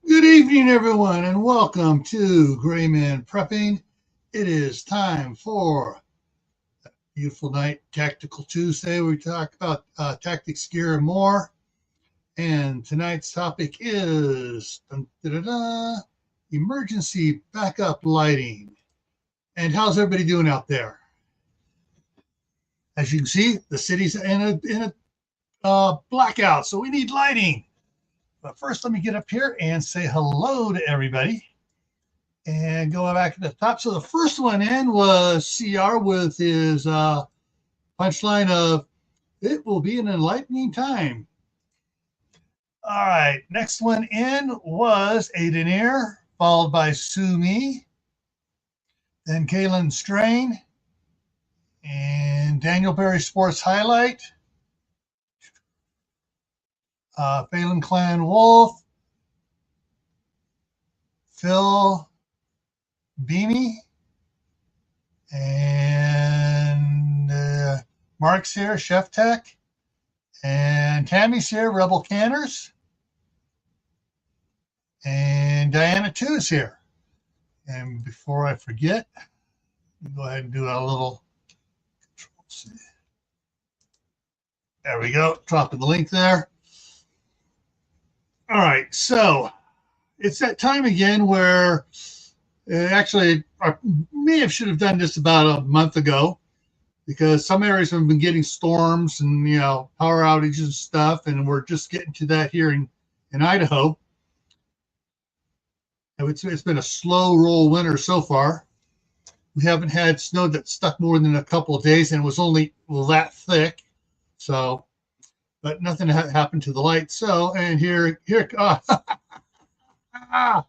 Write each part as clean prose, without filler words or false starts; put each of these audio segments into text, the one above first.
Good evening, everyone, and welcome to Gray Man Prepping. It is time for a beautiful night, Tactical Tuesday. We talk about tactics, gear, and more. And tonight's topic is emergency backup lighting. And how's everybody doing out there? As you can see, the city's in a blackout, so we need lighting. But first, let me get up here and say hello to everybody. And going back to the top. So the first one in was CR with his punchline of, "It will be an enlightening time." All right. Next one in was Aideneer, followed by Sue Me, then Kaylin Strain, and Daniel Berry Sports Highlight, Phelan Clan Wolf, Phil Beamy, and Mark's here, Chef Tech, and Tammy's here, Rebel Canners, and Diana too is here. And before I forget, go ahead and do a little Control C. There we go, dropping the link there. All right, so it's that time again where actually I should have done this about a month ago, because some areas have been getting storms and power outages and stuff, and we're just getting to that here in Idaho. It's been a slow roll winter so far. We haven't had snow that stuck more than a couple of days, and it was only that thick. So, but nothing happened to the light. So, and here, I'm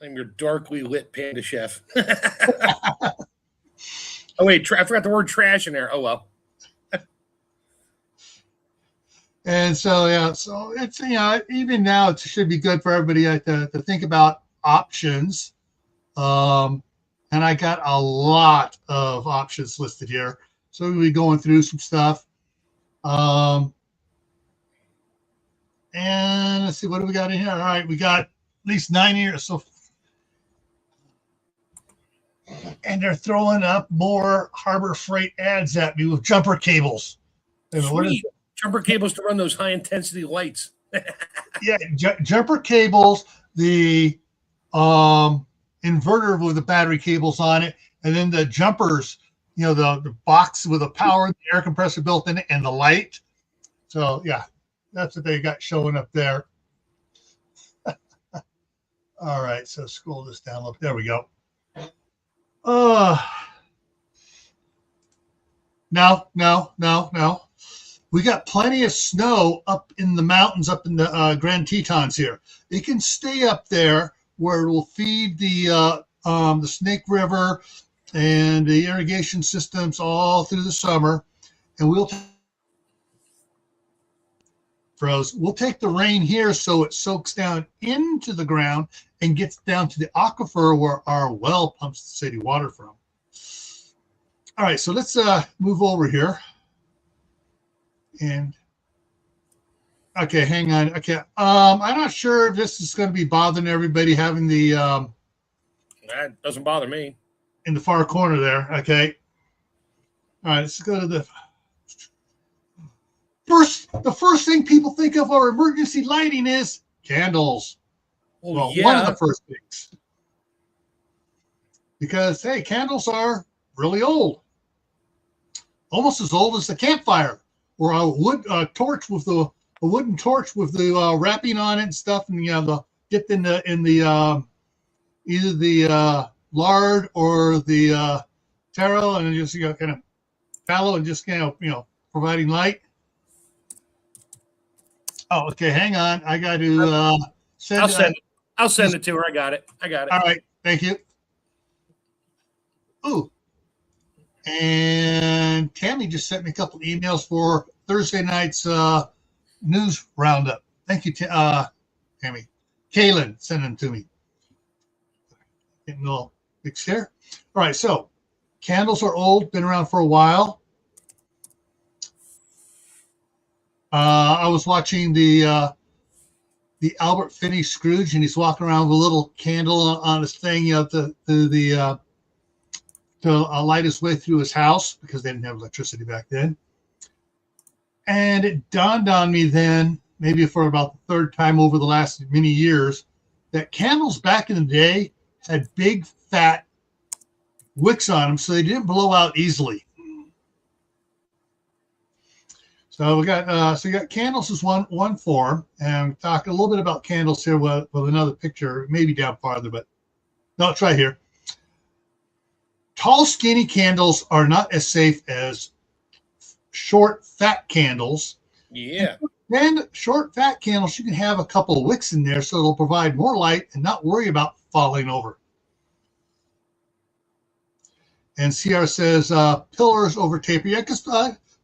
your darkly lit panda chef. Oh wait, I forgot the word trash in there. Oh well. And so so it's even now it should be good for everybody to think about options. And I got a lot of options listed here, so we'll be going through some stuff. And let's see, what do we got in here? All right, we got at least 9 years. So, and they're throwing up more Harbor Freight ads at me with jumper cables. Sweet. Jumper cables to run those high intensity lights. Yeah, jumper cables, the inverter with the battery cables on it, and then the jumpers, the box with the power, the air compressor built in it, and the light. So yeah, that's what they got showing up there. All right, so scroll this down. Look, there we go. No. We got plenty of snow up in the mountains, up in the Grand Tetons here. It can stay up there where it will feed the Snake River and the irrigation systems all through the summer. And we'll take the rain here so it soaks down into the ground and gets down to the aquifer where our well pumps the city water from. All right, so let's move over here. And okay, hang on. Okay, I'm not sure if this is going to be bothering everybody having the that doesn't bother me. In the far corner there. Okay. All right, let's go to the first thing people think of our emergency lighting is candles. Well, yeah. One of the first things. Because hey, candles are really old. Almost as old as the campfire, or a wood torch with a wooden torch with the wrapping on it and stuff, and the dipped in the either the lard or the taro, and just kind of tallow, and just providing light. Oh, okay. Hang on. I got to send. I'll send it to her. I got it. All right. Thank you. Ooh. And Tammy just sent me a couple emails for Thursday night's news roundup. Thank you, Tammy. Kaylin sent them to me. Getting a little mixed here. All right, so candles are old, been around for a while. I was watching the the Albert Finney Scrooge, and he's walking around with a little candle on his thing, to light his way through his house because they didn't have electricity back then. And it dawned on me then, maybe for about the third time over the last many years, that candles back in the day had big, fat wicks on them, so they didn't blow out easily. So we got you got candles is one form, and we talk a little bit about candles here with another picture, maybe down farther, but no, it's right here. Tall, skinny candles are not as safe as short, fat candles. Yeah. And short, fat candles, you can have a couple of wicks in there, so it'll provide more light and not worry about falling over. And CR says pillars over taper. Yeah, because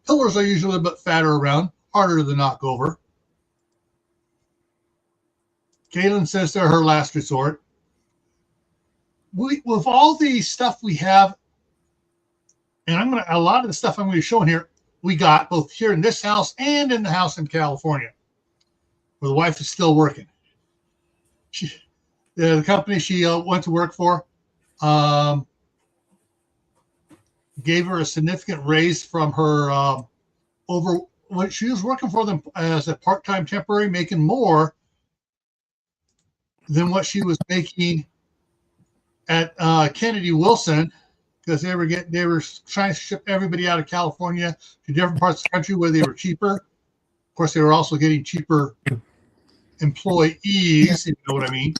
pillars are usually a bit fatter around, harder to knock over. Caitlin says they're her last resort. With all the stuff we have, and a lot of the stuff I'm going to be showing here, we got both here in this house and in the house in California, where the wife is still working. The company she went to work for gave her a significant raise from her over when she was working for them as a part-time temporary, making more than what she was making at Kennedy Wilson, because they were trying to ship everybody out of California to different parts of the country where they were cheaper. Of course, they were also getting cheaper employees, if you know what I mean.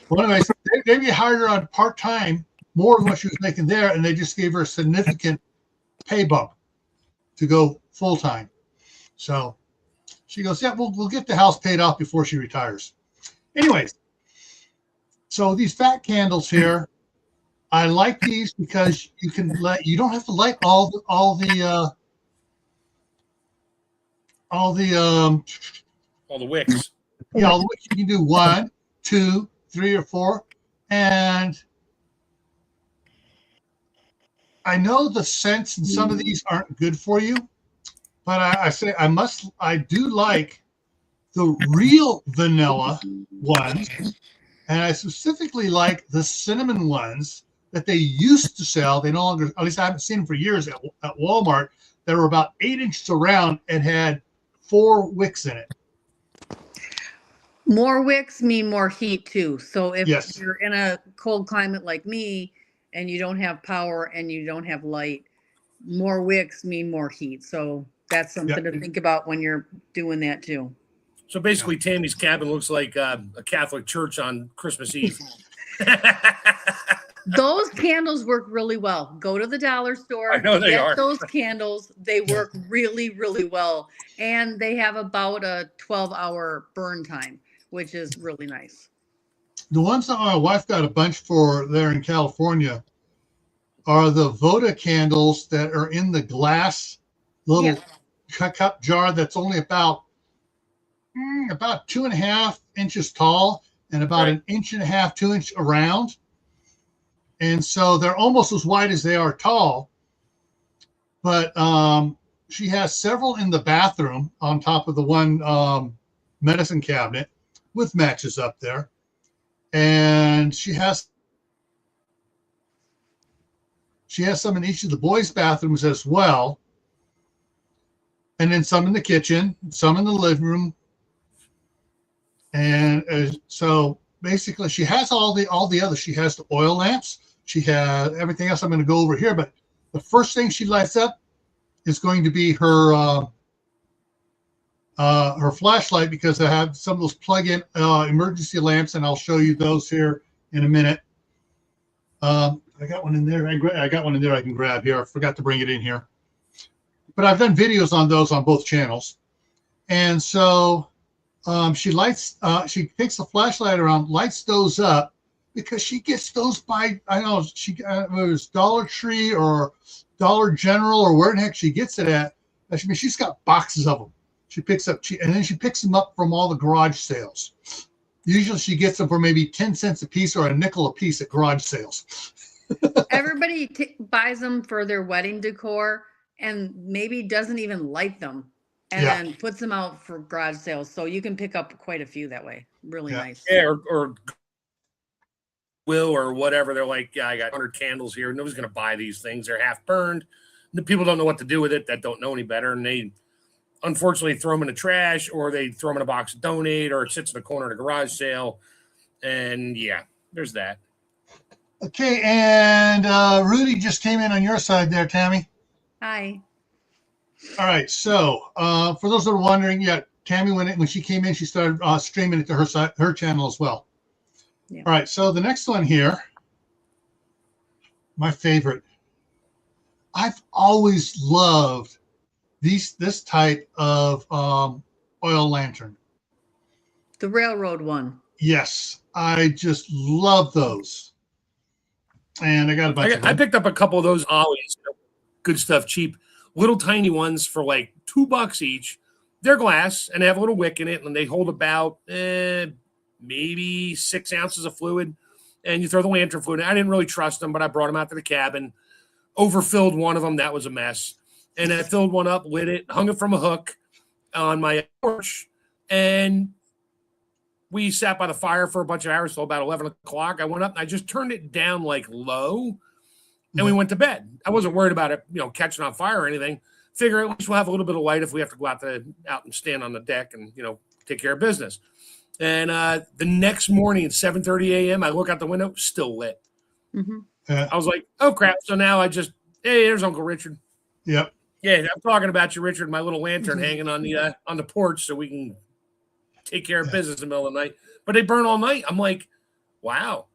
Well, anyways, they hired her on part-time, more than what she was making there, and they just gave her a significant pay bump to go full-time. So she goes, yeah, we'll get the house paid off before she retires. Anyways, so these fat candles here, I like these because you don't have to light all the wicks. Yeah, all the wicks. You can do 1, 2, 3, or 4, and I know the scents in some of these aren't good for you, but I do like the real vanilla ones, and I specifically like the cinnamon ones that they used to sell. They no longer, at least I haven't seen them for years at Walmart, that were about 8 inches around and had 4 wicks in it. More wicks mean more heat too. So if Yes. you're in a cold climate like me and you don't have power and you don't have light, more wicks mean more heat. So that's something to think about when you're doing that too. So basically, Tammy's cabin looks like a Catholic church on Christmas Eve. Those candles work really well. Go to the dollar store. I know they are. Those candles. They work really, really well. And they have about a 12-hour burn time, which is really nice. The ones that my wife got a bunch for there in California are the Voda candles that are in the glass little cup jar that's only about 2.5 inches tall and about 1.5 inches, 2 inches around. And so they're almost as wide as they are tall. But she has several in the bathroom on top of the one medicine cabinet with matches up there. And she has some in each of the boys' bathrooms as well. And then some in the kitchen, some in the living room. And so basically she has all the others. She has the oil lamps. She has everything else I'm going to go over here. But the first thing she lights up is going to be her flashlight, because I have some of those plug-in emergency lamps, and I'll show you those here in a minute. I got one in there. I got one in there I can grab here. I forgot to bring it in here. But I've done videos on those on both channels. And so she takes the flashlight around, lights those up, because she gets those by, I don't know, it was Dollar Tree or Dollar General or where the heck she gets it at. I mean, she's got boxes of them. She picks up, and then she picks them up from all the garage sales. Usually she gets them for maybe 10 cents a piece or a nickel a piece at garage sales. Everybody buys them for their wedding decor and maybe doesn't even light them. and Yeah. then puts them out for garage sales. So you can pick up quite a few that way. Really Yeah. nice. Yeah, or will or whatever. They're like, yeah, I got 100 candles here. Nobody's going to buy these things. They're half burned. The people don't know what to do with it that don't know any better. And they unfortunately throw them in the trash, or they throw them in a box to donate, or it sits in the corner at a garage sale. And yeah, there's that. Okay, and Rudy just came in on your side there, Tammy. Hi. All right, so for those that are wondering, yeah, Tammy, when she came in, she started streaming it to her channel as well. Yeah. All right, so the next one here, my favorite. I've always loved this type of oil lantern. The railroad one. Yes, I just love those. And I got a bunch of them. I picked up a couple of those ollies, good stuff, cheap, little tiny ones for like $2 each. They're glass and they have a little wick in it, and they hold about maybe 6 ounces of fluid. And you throw the lantern fluid in. I didn't really trust them, but I brought them out to the cabin, overfilled one of them. That was a mess. And I filled one up, lit it, hung it from a hook on my porch, and we sat by the fire for a bunch of hours till about 11 o'clock. I went up and I just turned it down like low, and we went to bed. I wasn't worried about it, catching on fire or anything. Figure at least we'll have a little bit of light if we have to go out and stand on the deck and, take care of business. And the next morning at 7:30 a.m., I look out the window, still lit. Mm-hmm. Yeah. I was like, oh, crap. So now hey, there's Uncle Richard. Yep. Yeah, I'm talking about you, Richard, my little lantern hanging on the porch so we can take care of business in the middle of the night. But they burn all night. I'm like, wow.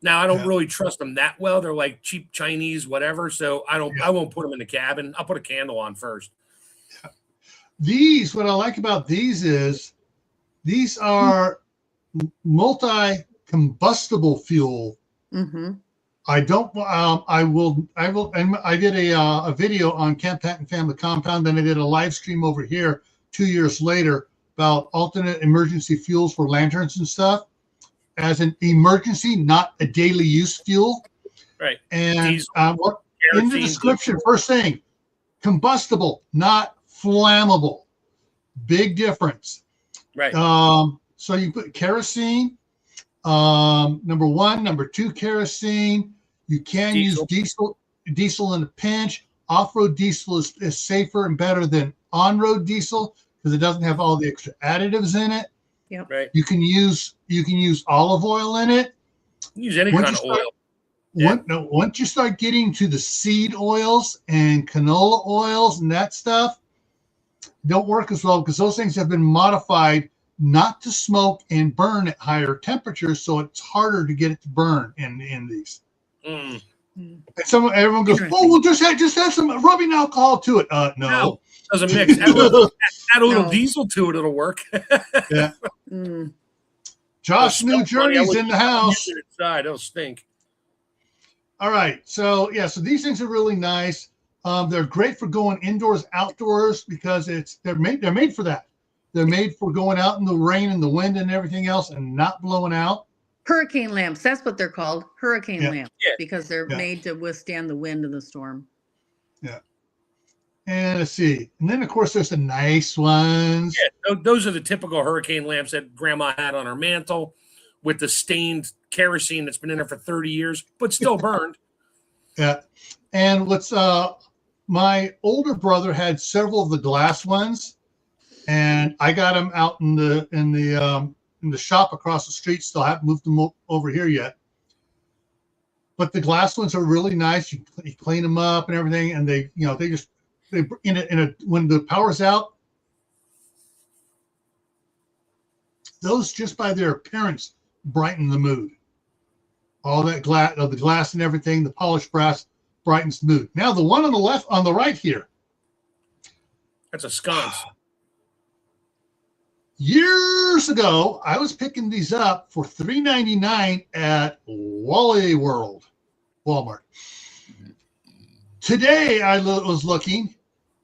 Now, I don't really trust them that well. They're like cheap Chinese, whatever. So I won't put them in the cabin. I'll put a candle on first. What I like about these is these are multi-combustible fuel. Mm-hmm. I did a video on Camp Patton Family Compound. Then I did a live stream over here 2 years later about alternate emergency fuels for lanterns and stuff as an emergency, not a daily use fuel. Right. And in the description, first thing, combustible, not flammable. Big difference. Right. So you put kerosene, number one, number two, kerosene. You can use diesel in a pinch. Off-road diesel is safer and better than on-road diesel because it doesn't have all the extra additives in it. Yep. Right. You can use olive oil in it. Use any kind of oil. Once you start getting to the seed oils and canola oils and that stuff, don't work as well because those things have been modified not to smoke and burn at higher temperatures, so it's harder to get it to burn in these. Mm. And everyone goes, "Oh, we'll just have some rubbing alcohol to it." No, doesn't mix. Add a little diesel to it; it'll work. Yeah. Mm. Josh New Journey's in the house. Inside, it'll stink. All right, so these things are really nice. They're great for going indoors, outdoors because they're made for that. They're made for going out in the rain and the wind and everything else and not blowing out. Hurricane lamps. That's what they're called. Hurricane lamps. Yeah. Because they're made to withstand the wind and the storm. Yeah. And let's see. And then, of course, there's the nice ones. Yeah, those are the typical hurricane lamps that Grandma had on her mantle with the stained kerosene that's been in there for 30 years, but still burned. Yeah. And my older brother had several of the glass ones, and I got them out in the shop across the street. Still haven't moved them over here yet. But the glass ones are really nice. You clean them up and everything, and they when the power's out, those just by their appearance brighten the mood. All that the glass and everything, the polished brass brightens the mood. Now the one on the right here. That's a sconce. Years ago, I was picking these up for $3.99 at Walmart. Today, I was looking;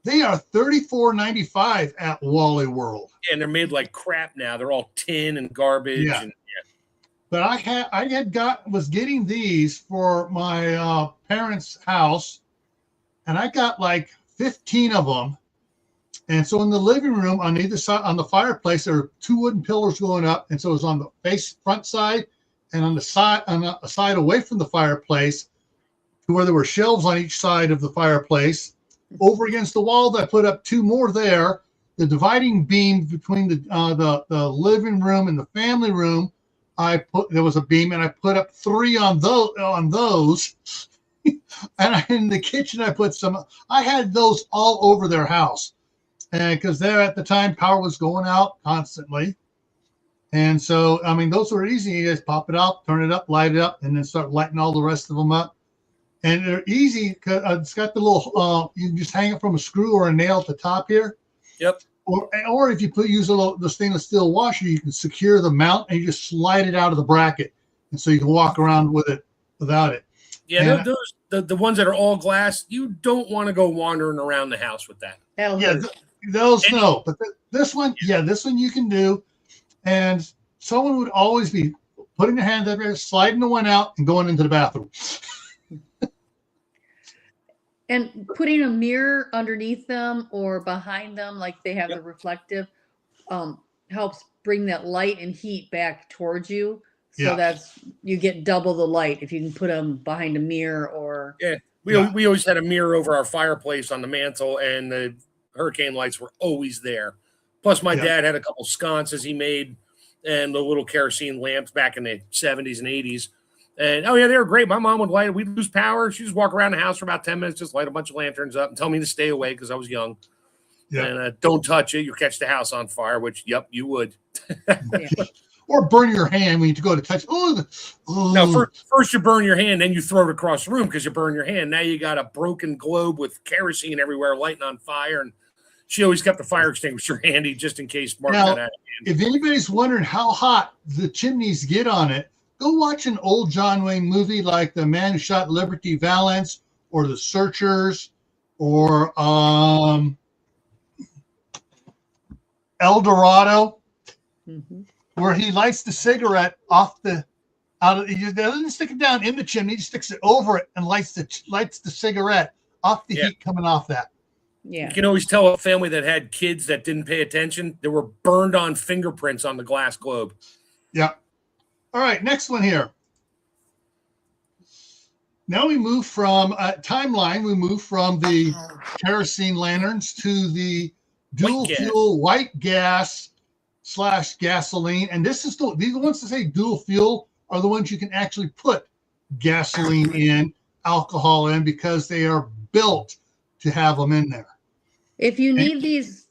they are $34.95 at Wally World. Yeah, and they're made like crap now. They're all tin and garbage. Yeah. But I was getting these for my parents' house, and I got like 15 of them. And so in the living room, on either side, on the fireplace, there are 2 wooden pillars going up. And so it was on the front side and on the side away from the fireplace, to where there were shelves on each side of the fireplace. Over against the wall, I put up 2 more there. The dividing beam between the living room and the family room, there was a beam, and I put up 3 on those. And in the kitchen, I put some. I had those all over their house, and because there at the time power was going out constantly, and so I mean those were easy. You just pop it out, turn it up, light it up, and then start lighting all the rest of them up. And they're easy because it's got the little. You can just hang it from a screw or a nail at the top here. Yep. Or if you use the stainless steel washer, you can secure the mount and you just slide it out of the bracket, and so you can walk around with it without it. Yeah, the ones that are all glass, you don't want to go wandering around the house with that. That'll hurt. Those no, but this one you can do, and someone would always be putting their hand up there, sliding the one out, and going into the bathroom. And putting a mirror underneath them or behind them, like they have the reflective, helps bring that light and heat back towards you. So you get double the light if you can put them behind a mirror or. Yeah, we always had a mirror over our fireplace on the mantle, and the hurricane lights were always there. Plus, my dad had a couple sconces he made, and the little kerosene lamps back in the 70s and 80s. And they were great. My mom would light it. We'd lose power. She'd just walk around the house for about 10 minutes, just light a bunch of lanterns up and tell me to stay away because I was young. Yeah. And don't touch it. You'll catch the house on fire, which, yep, you would. Or burn your hand when you go to touch. No, first you burn your hand, then you throw it across the room because you burn your hand. Now you got a broken globe with kerosene everywhere, lighting on fire. And she always kept the fire extinguisher handy just in case Mark got out of hand. If anybody's wondering how hot the chimneys get on it, go watch an old John Wayne movie like The Man Who Shot Liberty Valance or The Searchers or El Dorado, where he lights the cigarette he doesn't stick it down in the chimney, he sticks it over it and lights the cigarette off the heat coming off that. Yeah. You can always tell a family that had kids that didn't pay attention. There were burned on fingerprints on the glass globe. Yeah. All right, next one here. Now we move from timeline. We move from the kerosene lanterns to the dual fuel white gas / gasoline. And this is these ones that say dual fuel are the ones you can actually put gasoline in, alcohol in, because they are built to have them in there. If you need these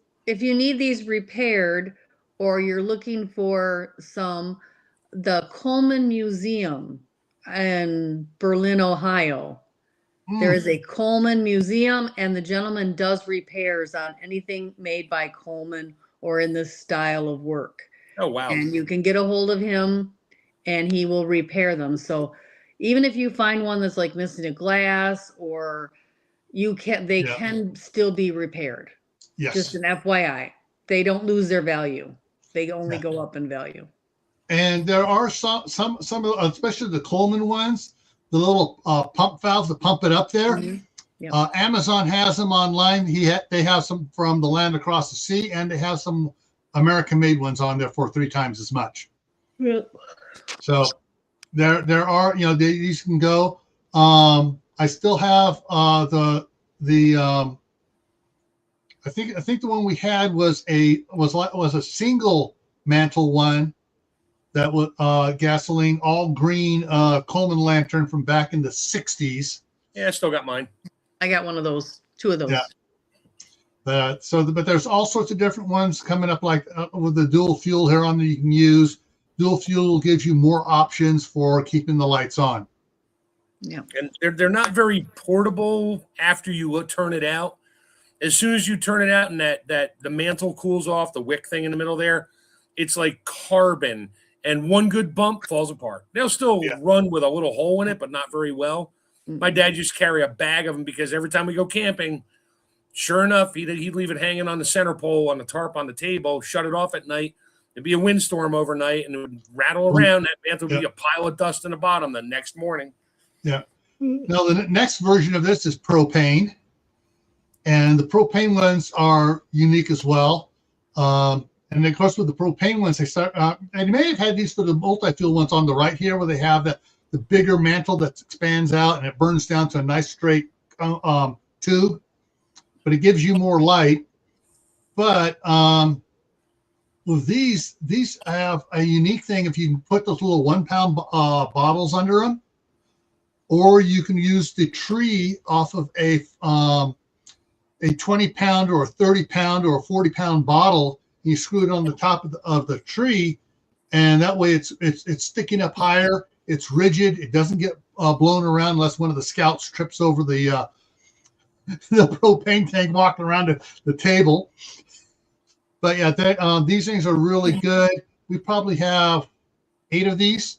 repaired, or you're looking for the Coleman Museum in Berlin, Ohio. There is a Coleman Museum, and the gentleman does repairs on anything made by Coleman or in this style of work. Oh, wow. And you can get a hold of him, and he will repair them. So even if you find one that's like missing a glass, or they can still be repaired. Yes. Just an FYI. They don't lose their value. They only go up in value. And there are some, especially the Coleman ones, the little pump valves that pump it up there. Yep. Amazon has them online. They have some from the land across the sea, and they have some American-made ones on there for 3 times as much. Yep. So there are, these can go. I still have I think the one we had was a single mantle one. That was gasoline, all green Coleman lantern from back in the 60s. Yeah, I still got mine. I got one of those, 2 of those. Yeah. But there's all sorts of different ones coming up, like with the dual fuel here on that you can use. Dual fuel gives you more options for keeping the lights on. Yeah. And they're not very portable after you turn it out. As soon as you turn it out and that the mantle cools off, the wick thing in the middle there, it's like carbon. And one good bump falls apart. They'll still run with a little hole in it, but not very well. My dad used to carry a bag of them because every time we go camping, sure enough, he'd leave it hanging on the center pole on the tarp on the table, shut it off at night. It'd be a windstorm overnight, and it would rattle around. That mantle would be a pile of dust in the bottom the next morning. Yeah. Now, the next version of this is propane. And the propane ones are unique as well. And of course, with the propane ones, they start. And you may have had these for the multi-fuel ones on the right here, where they have the bigger mantle that expands out and it burns down to a nice straight tube. But it gives you more light. But with these have a unique thing. If you can put those little 1 pound bottles under them, or you can use the tree off of a 20 pound or a 30 pound or a 40 pound bottle. You screw it on the top of the tree, and that way it's sticking up higher. It's rigid. It doesn't get blown around unless one of the scouts trips over the propane tank walking around the table. But yeah, these things are really good. We probably have 8 of these.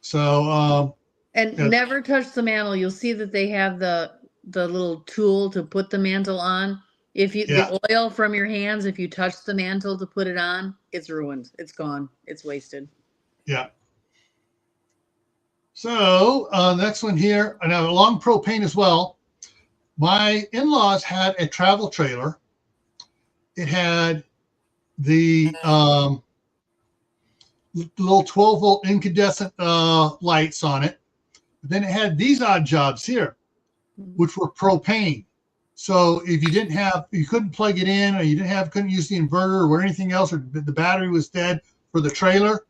So and never touch the mantle. You'll see that they have the little tool to put the mantle on. If you the oil from your hands, if you touch the mantle to put it on, it's ruined. It's gone. It's wasted. Yeah. So next one here, and along propane as well. My in-laws had a travel trailer. It had the little 12-volt incandescent lights on it. But then it had these odd jobs here, which were propane. So if you couldn't plug it in, or you couldn't use the inverter or anything else, or the battery was dead for the trailer,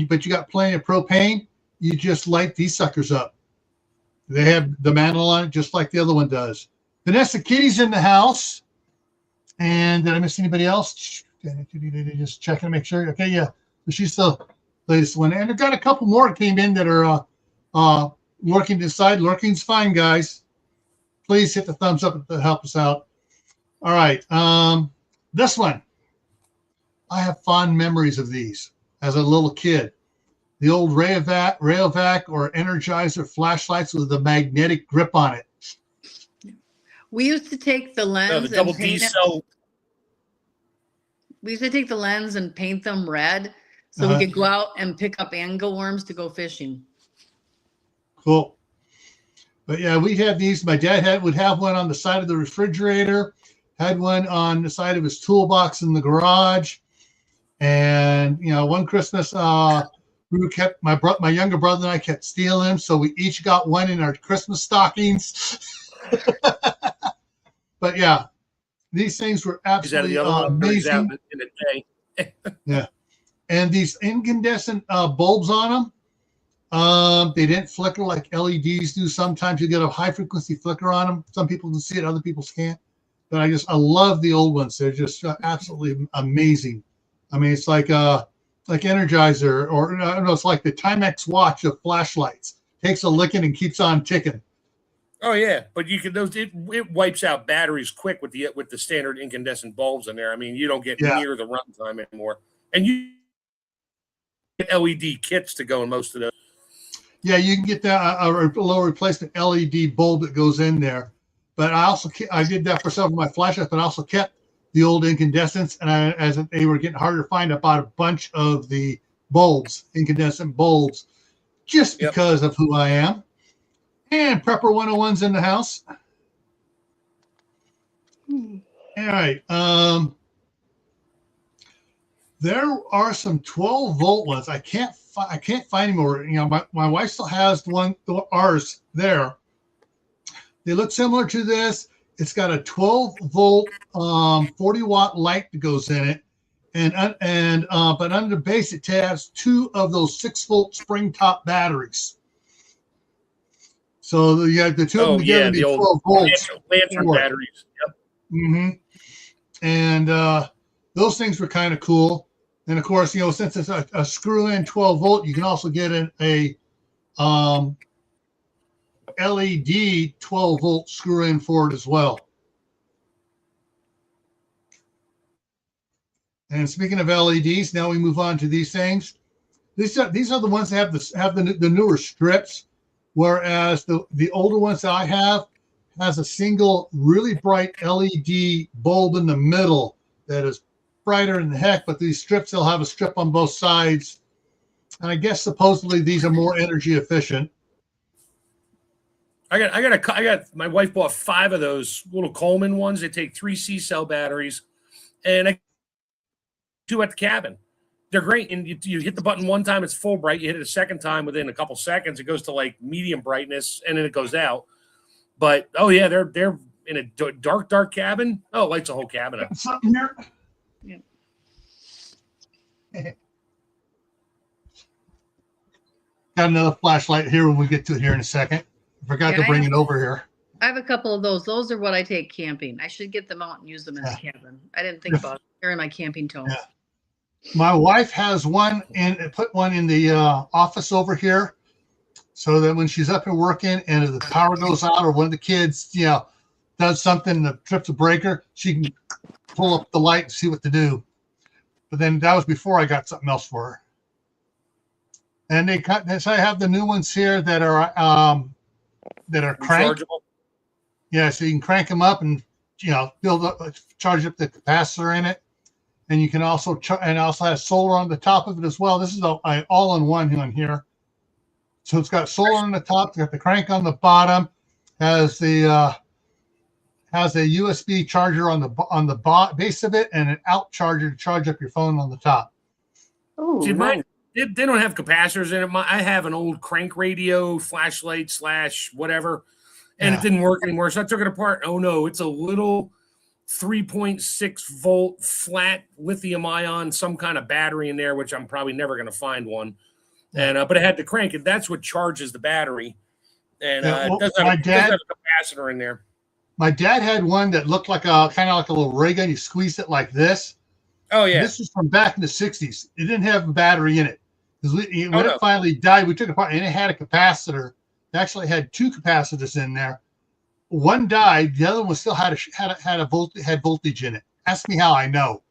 but you got plenty of propane, you just light these suckers up. They have the mantle on it just like the other one does. Vanessa Kitty's in the house. And did I miss anybody else? Just checking to make sure. Okay, yeah. She's the latest one. And I've got a couple more that came in that are lurking inside. Lurking's fine, guys. Please hit the thumbs up to help us out. All right. This one. I have fond memories of these as a little kid. The old Rayovac or Energizer flashlights with the magnetic grip on it. We used to take the lens the double and D paint cell. We used to take the lens and paint them red so we could go out and pick up angleworms to go fishing. Cool. But yeah, we had these. My dad would have one on the side of the refrigerator, had one on the side of his toolbox in the garage. And one Christmas, my younger brother and I kept stealing them, so we each got one in our Christmas stockings. But yeah, these things were absolutely amazing. In a day. Yeah, and these incandescent bulbs on them, they didn't flicker like LEDs do. Sometimes you get a high frequency flicker on them. Some people can see it, other people can't. But I love the old ones. They're just absolutely amazing. I mean, it's like Energizer, or I don't know, it's like the Timex watch of flashlights. Takes a licking and keeps on ticking. Oh yeah, but you can it wipes out batteries quick with the standard incandescent bulbs in there. I mean, you don't get near the runtime anymore, and you get LED kits to go in most of those. Yeah, you can get that a low replacement LED bulb that goes in there. But I did that for some of my flashlights, but I also kept the old incandescents, and as they were getting harder to find, I bought a bunch of the bulbs, incandescent bulbs, just because of who I am. And Prepper 101's in the house. All right. There are some 12-volt ones. I can't find anymore. My wife still has ours there. They look similar to this. It's got a 12-volt, 40-watt light that goes in it, but under the base it has 2 of those 6-volt spring top batteries. So you have the 2 of them together, the 12 volts. Lantern batteries. Yep. Mm-hmm. And those things were kind of cool. And of course, since it's a screw-in 12-volt, you can also get a LED 12-volt screw-in for it as well. And speaking of LEDs, now we move on to these things. These are the ones that have the newer strips, whereas the older ones that I have has a single really bright LED bulb in the middle that is brighter than the heck. But these strips, they'll have a strip on both sides, and I guess supposedly these are more energy efficient. I got my wife bought 5 of those little Coleman ones. They take 3 C-cell batteries, and I 2 at the cabin. They're great. And you hit the button one time, it's full bright. You hit it a second time, within a couple seconds, it goes to like medium brightness, and then it goes out. But oh yeah, they're in a dark cabin. Oh, it lights the whole cabin up. Something here. Yeah. Got another flashlight here when we get to it here in a second. Forgot to bring it over here. I have a couple of those. Those are what I take camping. I should get them out and use them in the cabin. I didn't think about it. They're in my camping tote. Yeah. My wife has one and put one in the office over here, so that when she's up and working and if the power goes out or one of the kids, does something that trips a breaker, she can pull up the light and see what to do. But then that was before I got something else for her. And so I have the new ones here that are cranked. Yeah, so you can crank them up and build up, charge up the capacitor in it, and you can also also has solar on the top of it as well. This is an all-in-one one here. So it's got solar on the top, it's got the crank on the bottom, has a USB charger on the base of it, and an out charger to charge up your phone on the top. Oh, nice. They don't have capacitors in it. I have an old crank radio, flashlight / whatever, and it didn't work anymore. So I took it apart. Oh no, it's a little 3.6 volt flat lithium ion, some kind of battery in there, which I'm probably never going to find one. And but it had the crank, and that's what charges the battery. And it does have a capacitor in there. My dad had one that looked like kind of like a little ray gun. You squeezed it like this. Oh yeah, this was from back in the 60s. It didn't have a battery in it. When it finally died, we took it apart, and it had a capacitor. It actually had 2 capacitors in there. One died. The other one still had voltage in it. Ask me how I know.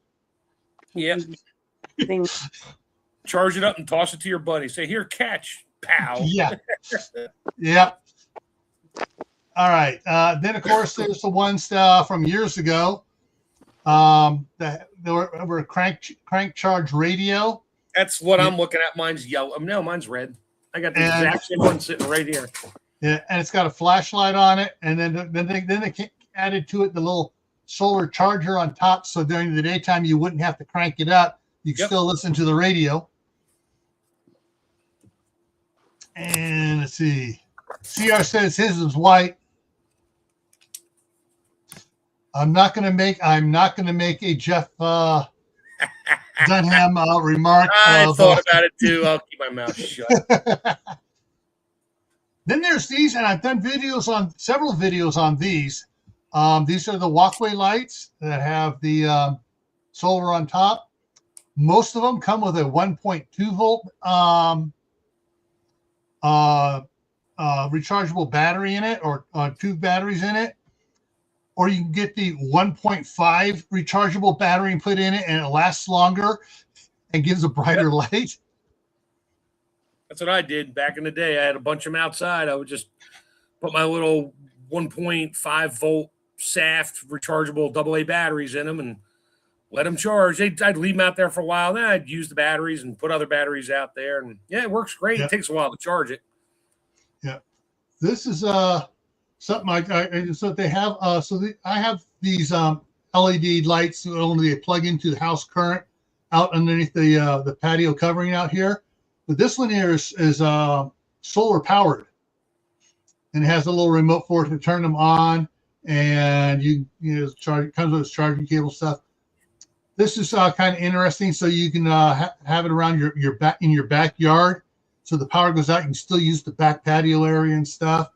Yeah. Charge it up and toss it to your buddy. Say, "Here, catch, pal." Yeah. Yeah. All right. Then of course there's the ones from years ago. That were a crank charge radio. That's what I'm looking at. Mine's yellow. No, mine's red. I got the exact same one sitting right here. Yeah, and it's got a flashlight on it, and then they added to it the little solar charger on top, so during the daytime you wouldn't have to crank it up. You can still listen to the radio. And let's see. CR says his is white. I'm not going to make a Jeff Dunham remark. I thought about it too. I'll keep my mouth shut. Then there's these, and I've done several videos on these. These are the walkway lights that have the solar on top. Most of them come with a 1.2 volt rechargeable battery in it, or 2 batteries in it. Or you can get the 1.5 rechargeable battery and put in it, and it lasts longer and gives a brighter light. That's what I did back in the day. I had a bunch of them outside. I would just put my little 1.5 volt Saft rechargeable AA batteries in them and let them charge. I'd leave them out there for a while. Then I'd use the batteries and put other batteries out there. And yeah, it works great. It takes a while to charge it. Yeah. This is something so they have I have these LED lights that only plug into the house current out underneath the patio covering out here. But this one here is solar powered, and it has a little remote for it to turn them on, and it comes with its charging cable stuff. This is kind of interesting, so you can have it around in your backyard. So the power goes out, you can still use the back patio area and stuff.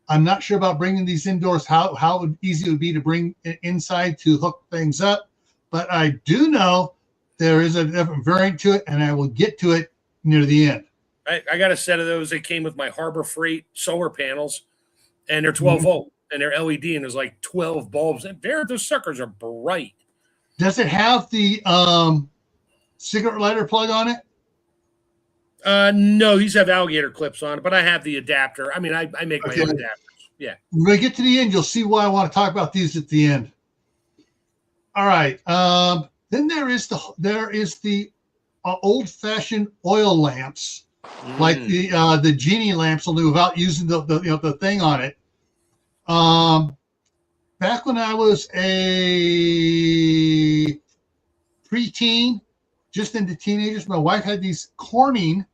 I'm not sure about bringing these indoors, how easy it would be to bring it inside to hook things up, but I do know there is a different variant to it, and I will get to it near the end. I got a set of those. They came with my Harbor Freight solar panels, and they're 12 volt, and they're LED, and there's like 12 bulbs. And those suckers are bright. Does it have the cigarette lighter plug on it? No, these have alligator clips on it, but I have the adapter. I mean, I make my own adapters. Yeah. When we get to the end, you'll see why I want to talk about these at the end. All right. Then there is the old-fashioned oil lamps, like the genie lamps, only without using the thing on it. Back when I was a preteen, just into teenagers, my wife had these Corning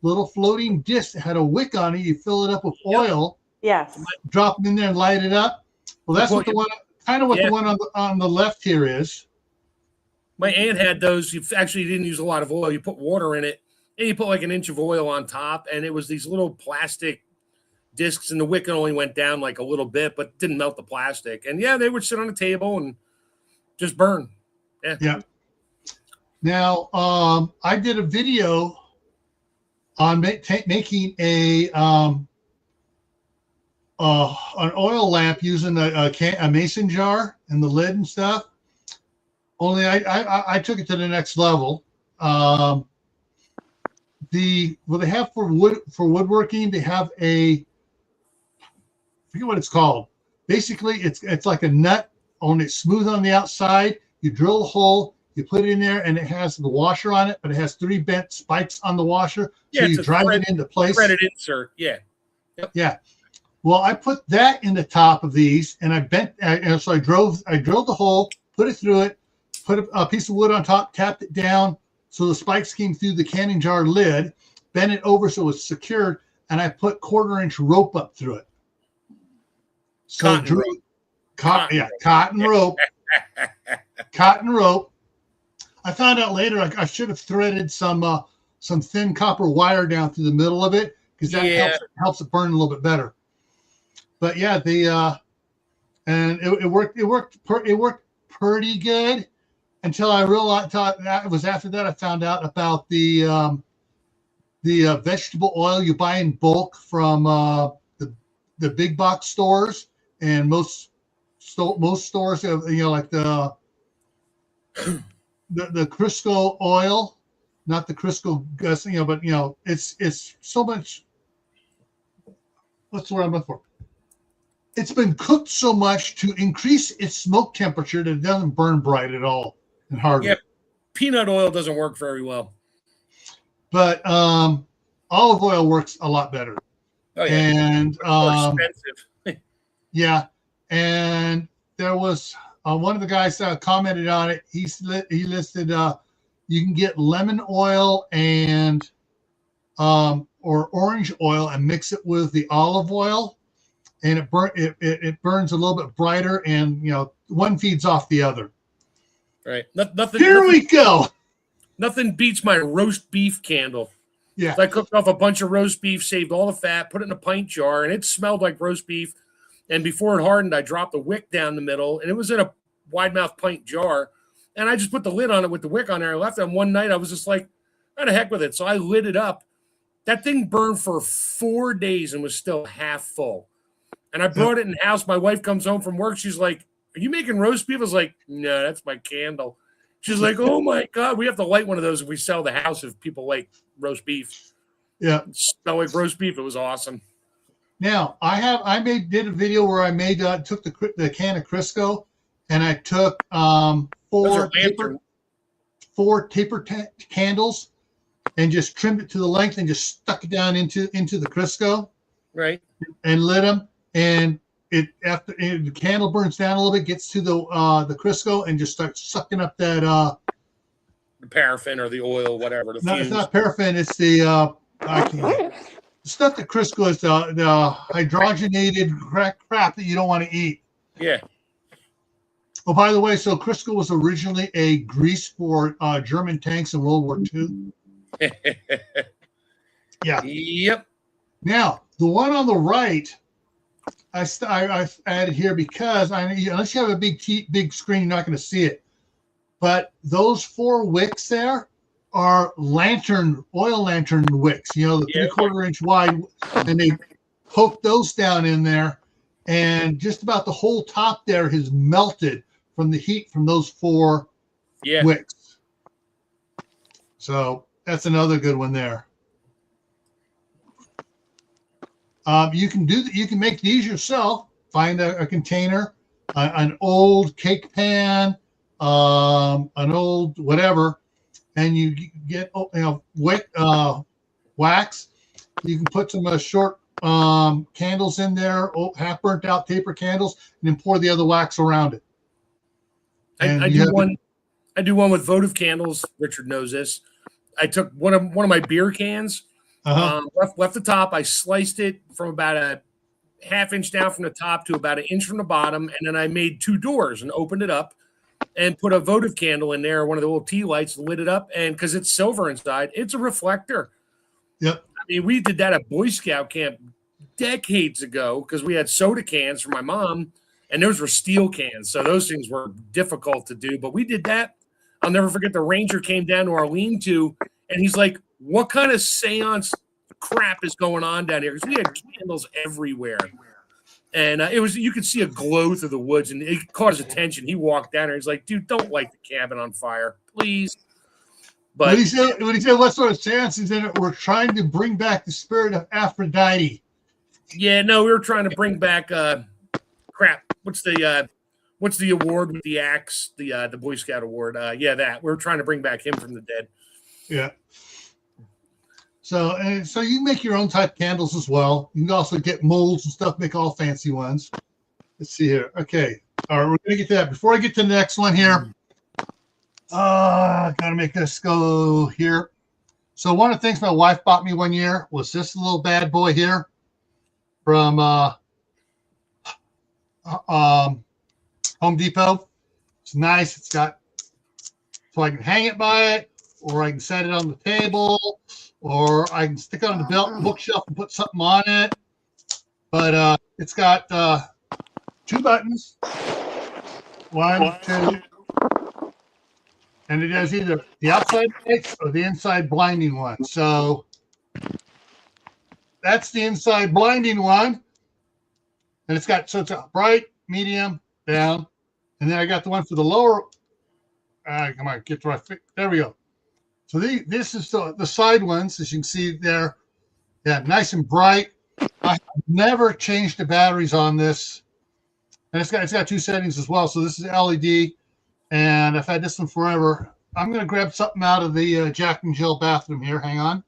little floating discs that had a wick on it. You fill it up with oil, Yes. drop them in there and light it up. Well, that's what the one, kind of what the one on the left here is. My aunt had those. You actually didn't use a lot of oil. You put water in it, and you put like an inch of oil on top, and it was these little plastic discs, and the wick only went down like a little bit, but didn't melt the plastic. And yeah, they would sit on a table and just burn. Yeah. Now, I did a video on making an oil lamp using a mason jar and the lid and stuff. Only I took it to the next level. What they have for woodworking, they have I forget what it's called. Basically, it's like a nut, only it's smooth on the outside. You drill a hole, you put it in there, and it has the washer on it, but it has 3 bent spikes on the washer, so you drive it into place. Threaded insert, yeah. Yep. Yeah. Well, I put that in the top of these, and I drilled the hole, put it through it, put a piece of wood on top, tapped it down so the spikes came through the canning jar lid, bent it over so it's secured, and I put 1/4-inch rope up through it. So cotton rope. Cotton rope. I found out later I should have threaded some thin copper wire down through the middle of it, because that helps it burn a little bit better. But yeah, and it worked pretty good until I realized that it was after that I found out about the vegetable oil you buy in bulk from the big box stores, and most stores have, like the Crisco oil, not the Crisco gas, but it's so much. What's the word I'm looking for? It's been cooked so much to increase its smoke temperature that it doesn't burn bright at all and hard. Yeah, peanut oil doesn't work very well. But olive oil works a lot better. Oh yeah, and more expensive. Yeah, and there was one of the guys commented on it. He listed you can get lemon oil and or orange oil and mix it with the olive oil, and it burns a little bit brighter, and one feeds off the other. Right. Nothing. We go. Nothing beats my roast beef candle. Yeah. So I cooked off a bunch of roast beef, saved all the fat, put it in a pint jar, and it smelled like roast beef. And before it hardened, I dropped the wick down the middle, and it was in a wide mouth pint jar. And I just put the lid on it with the wick on there. I left it. And one night I was just like, "What the heck with it?" So I lit it up. That thing burned for 4 days and was still half full. And I brought it in the house. My wife comes home from work. She's like, "Are you making roast beef?" I was like, "No, that's my candle." She's like, "Oh my God, we have to light one of those if we sell the house, if people like roast beef." Yeah. It smelled like roast beef. It was awesome. Now did a video where I took the can of Crisco, and I took four taper candles and just trimmed it to the length and just stuck it down into the Crisco. Right. And lit them, and after the candle burns down a little bit, gets to the Crisco and just starts sucking up that the paraffin or the oil, whatever. It's not paraffin. It's the stuff that Crisco is the hydrogenated crap that you don't want to eat. Yeah. Oh, by the way, so Crisco was originally a grease for German tanks in World War II. Yeah. Yep. Now, the one on the right, I added here because unless you have a big screen, you're not going to see it. But those 4 wicks there are oil lantern wicks, the 3/4-inch wide, and they poke those down in there, and just about the whole top there has melted from the heat from those 4 wicks. So that's another good one there. You can make these yourself. Find a container, an old cake pan, an old whatever, and you get wax. You can put some short candles in there, half burnt out taper candles, and then pour the other wax around it. I do one. I do one with votive candles. Richard knows this. I took one of my beer cans, left the top. I sliced it from about a half-inch down from the top to about an inch from the bottom, and then I made 2 doors and opened it up and put a votive candle in there, one of the little tea lights, lit it up, and because it's silver inside, it's a reflector. Yep. I mean, we did that at Boy Scout camp decades ago because we had soda cans for my mom, and those were steel cans, so those things were difficult to do. But we did that. I'll never forget the ranger came down to our lean-to, and he's like, what kind of seance crap is going on down here? Because we had candles everywhere. And it was, you could see a glow through the woods, and it caught his attention. He walked down there. He's like, dude, don't light the cabin on fire, please. But when he said what sort of seance is in it, we're trying to bring back the spirit of Aphrodite. Yeah, no, we were trying to bring back crap. What's the award with the axe? The Boy Scout award. Yeah, that. We were trying to bring back him from the dead. Yeah. So you can make your own type candles as well. You can also get molds and stuff, make all fancy ones. Let's see here. Okay. All right, we're gonna get to that. Before I get to the next one here, gotta make this go here. So one of the things my wife bought me one year was this little bad boy here from Home Depot. It's nice. It's got, so I can hang it by it, or I can set it on the table, or I can stick it on the bookshelf and put something on it. But it's got 2 buttons, 1, 2, and it has either the outside lights or the inside blinding one. So that's the inside blinding one, and it's a bright, medium, down, and then I got the one for the lower. Come on, get the right fit. There we go. So this is the side ones, as you can see there. Yeah, nice and bright. I have never changed the batteries on this, and it's got 2 settings as well. So this is LED, and I've had this one forever. I'm going to grab something out of the Jack and Jill bathroom here. Hang on.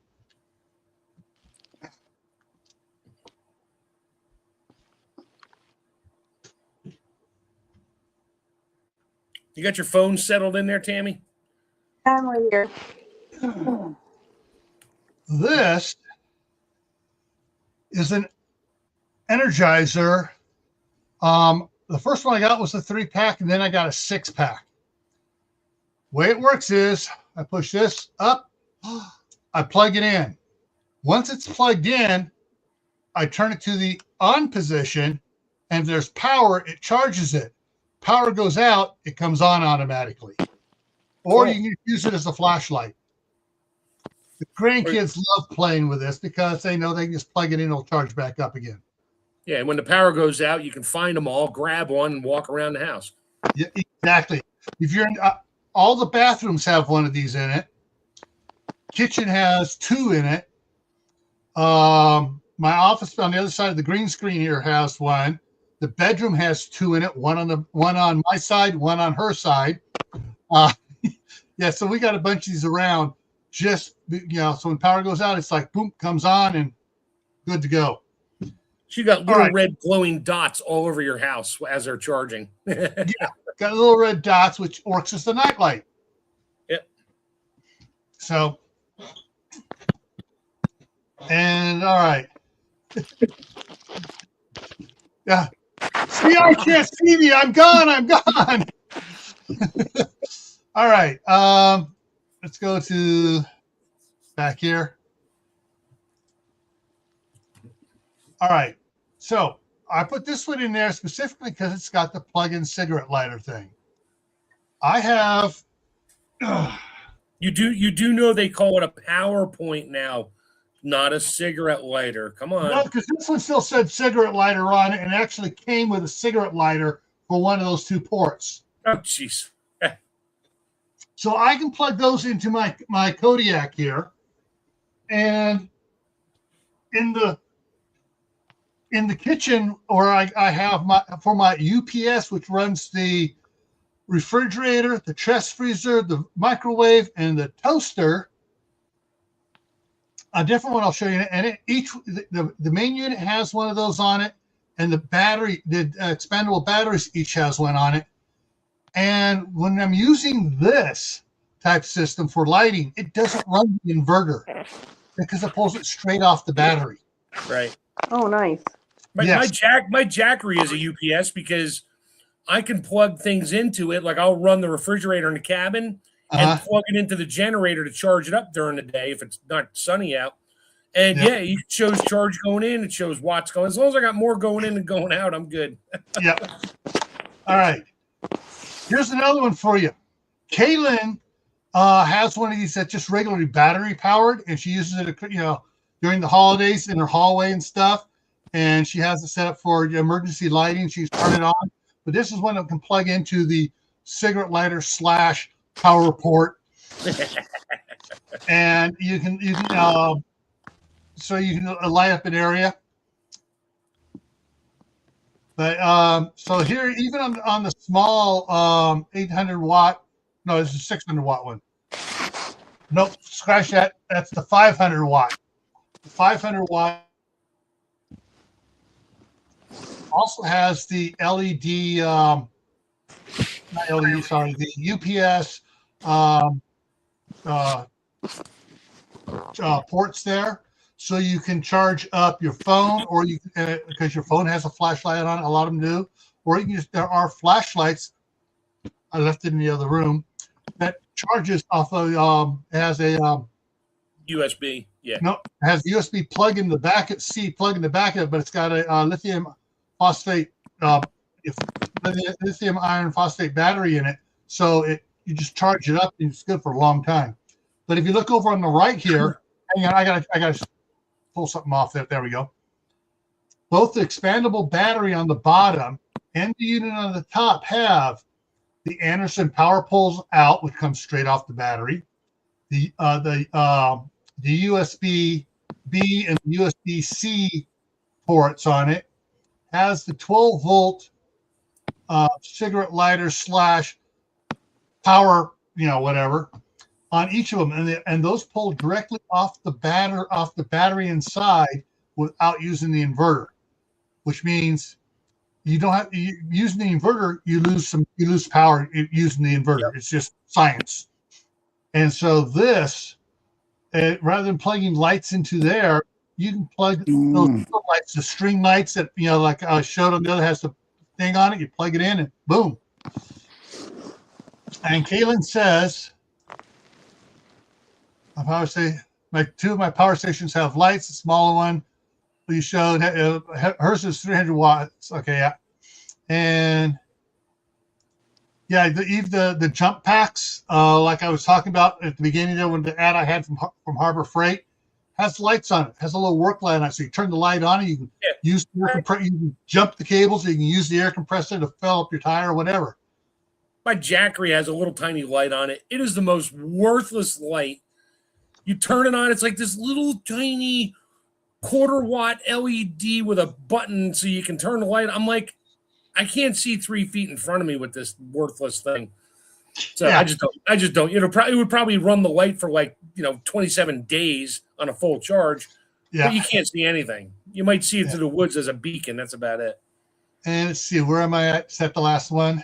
You got your phone settled in there, Tammy? I'm right here. This is an Energizer. The first one I got was a 3-pack, and then I got a 6-pack. Way it works is I push this up, I plug it in. Once it's plugged in, I turn it to the on position, and if there's power, it charges it. Power goes out, it comes on automatically. Or you can use it as a flashlight. The grandkids love playing with this because they know they can just plug it in and it'll charge back up again. Yeah, when the power goes out, you can find them all, grab one, and walk around the house. Yeah, exactly. If you're in, all the bathrooms have one of these in it. Kitchen has 2 in it. My office on the other side of the green screen here has one. The bedroom has 2 in it. One on my side, one on her side. Yeah, so we got a bunch of these around. Just, so when power goes out, it's like boom, comes on and good to go. She got little red glowing dots all over your house as they're charging. Yeah, got little red dots, which works as the nightlight. Yep. So, and all right. Yeah. See, I can't see me. I'm gone. All right. Let's go to back here. All right. So I put this one in there specifically because it's got the plug-in cigarette lighter thing. I have. You do know they call it a PowerPoint now, not a cigarette lighter. Come on. No, because this one still said cigarette lighter on it, and it actually came with a cigarette lighter for one of those 2 ports. Oh, jeez. So I can plug those into my Kodiak here, and in the kitchen, or I have my UPS, which runs the refrigerator, the chest freezer, the microwave, and the toaster. a different one I'll show you. And the main unit has one of those on it, and the expandable batteries each has one on it. And when I'm using this type system for lighting, it doesn't run the inverter because it pulls it straight off the battery. Right. Oh, nice. My Jackery is a UPS because I can plug things into it. Like I'll run the refrigerator in the cabin and plug it into the generator to charge it up during the day if it's not sunny out. And it shows charge going in. It shows watts going. As long as I got more going in and going out, I'm good. Yep. All right. Here's another one for you. Kaylin has one of these that's just regularly battery powered, and she uses it, during the holidays in her hallway and stuff. And she has it set up for emergency lighting. She's turned it on, but this is one that can plug into the cigarette lighter / power port, and you can light up an area. But so here, even on the small 800 watt, no, this is a 600 watt one. Nope, scratch that. That's the 500 watt. The 500 watt also has the LED, not LED, sorry, the UPS ports there. So you can charge up your phone, or you because your phone has a flashlight on it. A lot of them do. Or you can there are flashlights. I left it in the other room that charges off of has a USB. Yeah. No, it has a USB plug in the back of it, but it's got a lithium phosphate lithium iron phosphate battery in it. So you just charge it up and it's good for a long time. But if you look over on the right here, hang on, I gotta pull something off there. There we go. Both the expandable battery on the bottom and the unit on the top have the Anderson power pulls out, which comes straight off the battery. The USB B and the USB C ports on it. Has the 12 volt cigarette lighter / power, whatever, on each of them, and those pull directly off the battery inside without using the inverter, which means you don't have using the inverter. You lose power using the inverter. Yep. It's just science. And so this, rather than plugging lights into there, you can plug those lights, the string lights that like I showed on the other has the thing on it. You plug it in and boom. And Kaylin says, two of my power stations have lights. The smaller one we showed, hers is 300 watts. Okay, yeah, and yeah, the jump packs, like I was talking about at the beginning there, when the ad I had from Harbor Freight has lights on it. Has a little work light on it, so you turn the light on, and you can use the air compressor. You can jump the cables, or you can use the air compressor to fill up your tire or whatever. My Jackery has a little tiny light on it. It is the most worthless light. You turn it on, it's like this little tiny 1/4 watt LED with a button so you can turn the light. I'm like, I can't see 3 feet in front of me with this worthless thing. So yeah. I just don't. It would probably run the light for 27 days on a full charge. Yeah. But you can't see anything. You might see it through the woods as a beacon. That's about it. And let's see, where am I at? Is that the last one?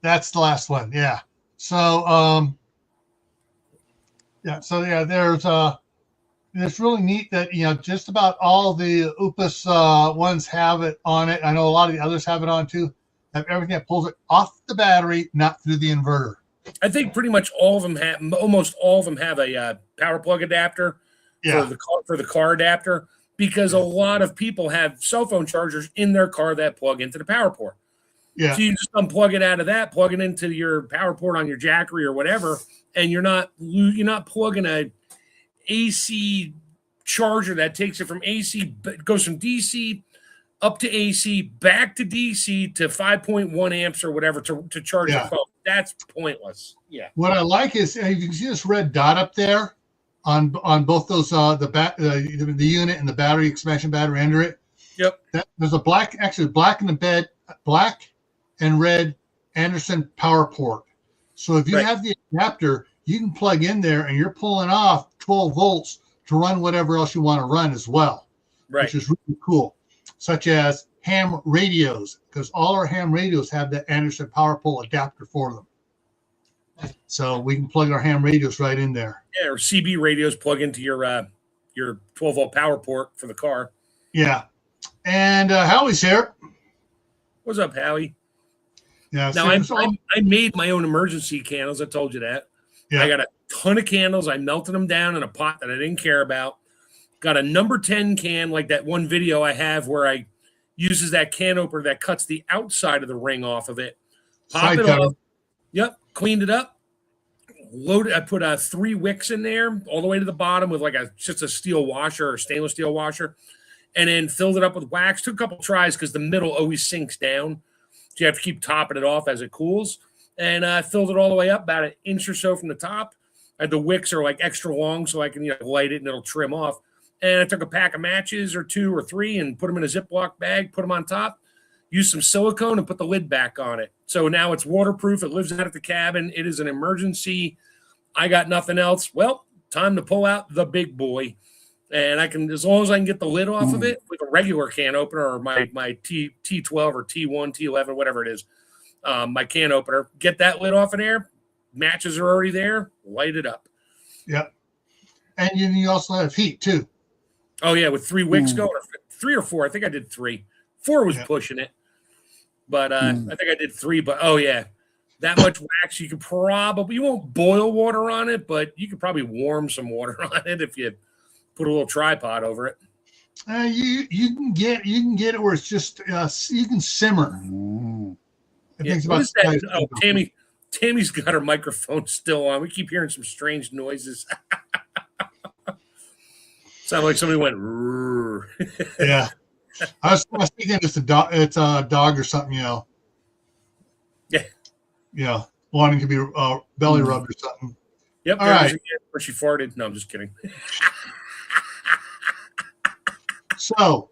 That's the last one. Yeah. So it's really neat that just about all the UPS ones have it on it. I know a lot of the others have it on too. Have everything that pulls it off the battery, not through the inverter. I think pretty much almost all of them have a power plug adapter for the car adapter, because a lot of people have cell phone chargers in their car that plug into the power port. Yeah. So you just unplug it out of that, plug it into your power port on your Jackery or whatever, and you're not plugging a AC charger that takes it from AC, goes from DC up to AC, back to DC to 5.1 amps or whatever to charge your phone. That's pointless. Yeah. What I like is you can see this red dot up there on both those the unit and the battery expansion battery under it. Yep. There's a black and red Anderson power port. So if you have the adapter, you can plug in there and you're pulling off 12 volts to run whatever else you want to run as well, Right. which is really cool, such as ham radios, because all our ham radios have the Anderson power pole adapter for them. So we can plug our ham radios right in there. Yeah, or CB radios plug into your 12-volt power port for the car. Yeah. And Howie's here. What's up, Howie? Yeah. Now, I made my own emergency candles. I told you that. Yeah. I got a ton of candles. I melted them down in a pot that I didn't care about. Got a number 10 can, like that one video I have where I uses that can opener that cuts the outside of the ring off of it. Pop it off. Yep. Cleaned it up. Loaded. I put 3 wicks in there all the way to the bottom with just a steel washer or stainless steel washer, and then filled it up with wax. Took a couple tries because the middle always sinks down. So you have to keep topping it off as it cools. And I filled it all the way up about an inch or so from the top. And the wicks are like extra long so I can light it and it'll trim off. And I took a pack of matches or 2 or 3 and put them in a Ziploc bag, put them on top, used some silicone and put the lid back on it. So now it's waterproof. It lives out at the cabin. It is an emergency. I got nothing else. Well, time to pull out the big boy. And I can, as long as I can get the lid off of it with a regular can opener or my T12 or T1, T11, whatever it is, my can opener, get that lid off of there. Matches are already there. Light it up. Yep. And you also have heat too. Oh, yeah, with 3 wicks going, or 3 or 4. I think I did 3. 4 was pushing it. But I think I did 3. But, oh, yeah, that much wax, you won't boil water on it, but you could probably warm some water on it if you put a little tripod over it. You can get it where it's just you can simmer. Tammy's got her microphone still on. We keep hearing some strange noises. Sound like somebody went. Yeah, I was thinking it's a dog. It's a dog or something, Yeah. Yeah, wanting to be belly rubbed or something. Yep. All right. Where she farted. No, I'm just kidding. So,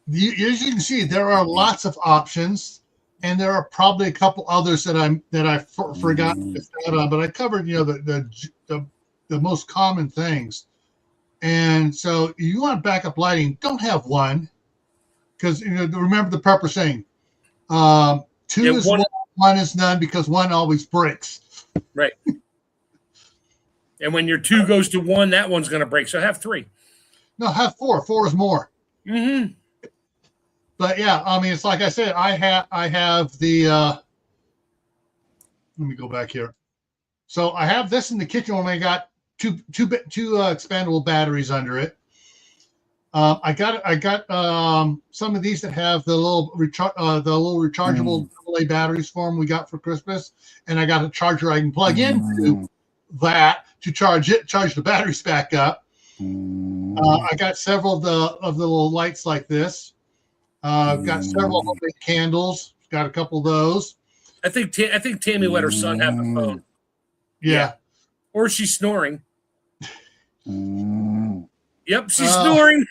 as you can see, there are lots of options, and there are probably a couple others that I forgot to add on, but I covered the most common things. And so, if you want backup lighting, don't have one, because remember the prepper saying, 2 is one is none, because 1 always breaks. Right. And when your 2 goes to 1, that one's going to break. So have 3. No, have 4. 4 is more. Mm-hmm. But yeah, I mean, it's like I said, I have the. Let me go back here. So I have this in the kitchen when I got two expandable batteries under it. I got some of these that have the little rechargeable AA batteries for them we got for Christmas, and I got a charger I can plug into that to charge the batteries back up. I got several of the little lights like this. I've got several homemade candles. Got a couple of those. I think Tammy let her son have the phone. Yeah. Or she's snoring. Yep, she's snoring.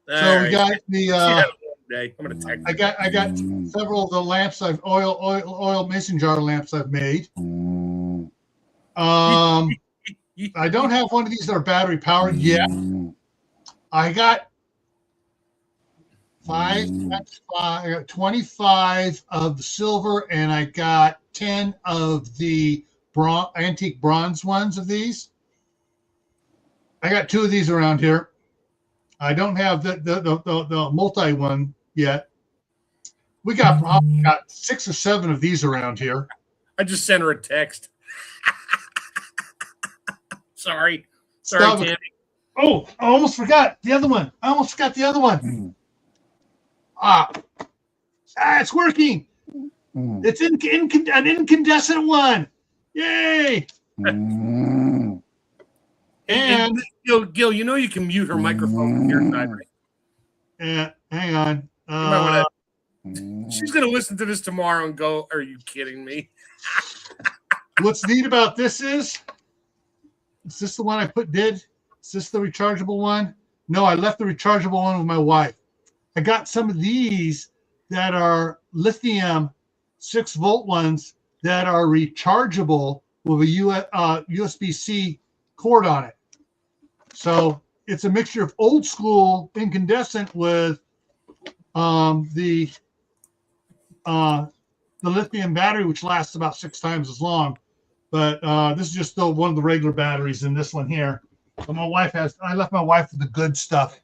So we got the. I'm gonna text. I got several of the lamps oil mason jar lamps I've made. I don't have one of these that are battery powered yet. I got 25 of the silver, and I got 10 of the antique bronze ones of these. I got 2 of these around here. I don't have the multi one yet. We got 6 or 7 of these around here. I just sent her a text. Sorry, Tammy. Oh, I almost forgot the other one. It's working. It's an incandescent one. Yay! And Gil, you can mute her microphone from your side, right? Yeah, hang on. She's going to listen to this tomorrow and go, "Are you kidding me?" What's neat about this is this the one I did? Is this the rechargeable one? No, I left the rechargeable one with my wife. I got some of these that are lithium 6-volt ones that are rechargeable with a USB-C cord on it. So it's a mixture of old school incandescent with the lithium battery, which lasts about 6 times as long. But this is just still one of the regular batteries in this one here. So I left my wife with the good stuff.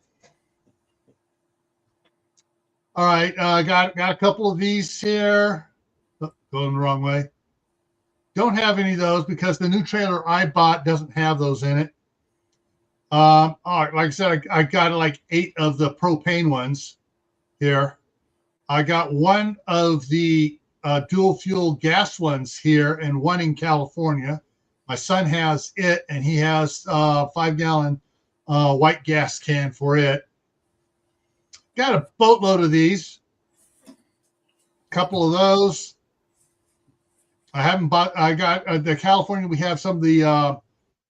All right, got a couple of these here. Oh, going the wrong way. Don't have any of those because the new trailer I bought doesn't have those in it. All right, like I said, I got like 8 of the propane ones here. I got one of the dual fuel gas ones here and one in California. My son has it, and he has a 5-gallon white gas can for it. Got a boatload of these. A couple of those. I haven't bought. I got the California. We have some of the